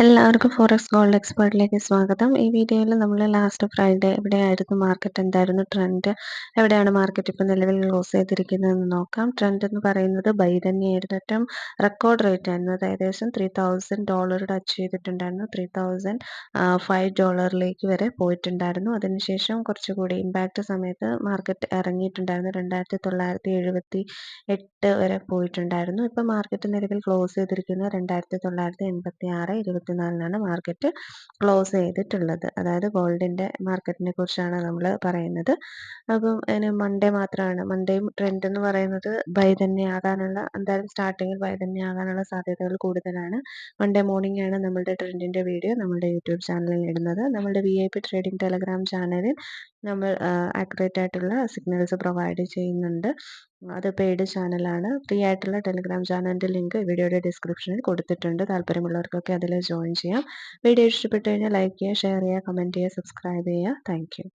എല്ലാവർക്കും forex gold എക്സ്പേർട്ടിലേക്ക് സ്വാഗതം. ഈ വീഡിയോയിൽ നമ്മൾ ലാസ്റ്റ് ഫ്രൈഡേ എവിടെയായിരുന്നു മാർക്കറ്റ്, എന്തായിരുന്നു ട്രെൻഡ്, എവിടെയാണ് മാർക്കറ്റ് ഇപ്പോൾ നിലവിൽ ക്ലോസ് ചെയ്തിരിക്കുന്നതെന്ന് നോക്കാം. ട്രെൻഡ് എന്ന് പറയുന്നത് ബൈ തന്നെയായിരുന്നു. ഏറ്റവും റെക്കോർഡ് റേറ്റ് ആയിരുന്നു. അത് ഏകദേശം $3,000 ടച്ച് ചെയ്തിട്ടുണ്ടായിരുന്നു. $3,005 വരെ പോയിട്ടുണ്ടായിരുന്നു. അതിനുശേഷം കുറച്ചുകൂടി ഇമ്പാക്റ്റ് സമയത്ത് മാർക്കറ്റ് ഇറങ്ങിയിട്ടുണ്ടായിരുന്നു. 2978 വരെ പോയിട്ടുണ്ടായിരുന്നു. ഇപ്പോൾ മാർക്കറ്റ് നിലവിൽ ക്ലോസ് ചെയ്തിരിക്കുന്നത് 2986 24 മാർക്കറ്റ് ക്ലോസ് ചെയ്തിട്ടുള്ളത്. അതായത് ഗോൾഡിൻ്റെ മാർക്കറ്റിനെ കുറിച്ചാണ് നമ്മൾ പറയുന്നത്. അപ്പം അതിന് മൺഡേ മാത്രമാണ്. മൺഡേയും ട്രെൻഡ് എന്ന് പറയുന്നത് ബൈ തന്നെ ആകാനുള്ള, എന്തായാലും സ്റ്റാർട്ടിങ്ങിൽ ബൈ തന്നെ ആകാനുള്ള സാധ്യതകൾ കൂടുതലാണ്. മൺഡേ മോർണിംഗ് ആണ് നമ്മളുടെ ട്രെൻഡിൻ്റെ വീഡിയോ നമ്മുടെ യൂട്യൂബ് ചാനലിൽ ഇടുന്നത്. നമ്മളുടെ VIP ട്രേഡിംഗ് ടെലഗ്രാം ചാനലിൽ നമ്മൾ ആക്യുറേറ്റ് ആയിട്ടുള്ള സിഗ്നൽസ് പ്രൊവൈഡ് ചെയ്യുന്നുണ്ട്. അത് പെയ്ഡ് ചാനലാണ്. ഫ്രീ ആയിട്ടുള്ള ടെലഗ്രാം ചാനലിൻ്റെ ലിങ്ക് വീഡിയോയുടെ ഡിസ്ക്രിപ്ഷനിൽ കൊടുത്തിട്ടുണ്ട്. താല്പര്യമുള്ളവർക്കൊക്കെ അതിൽ ജോയിൻ ചെയ്യാം. വീഡിയോ ഇഷ്ടപ്പെട്ടു കഴിഞ്ഞാൽ ലൈക്ക് ചെയ്യുക, ഷെയർ ചെയ്യുക, കമൻറ്റ് ചെയ്യുക, സബ്സ്ക്രൈബ് ചെയ്യുക. Thank you.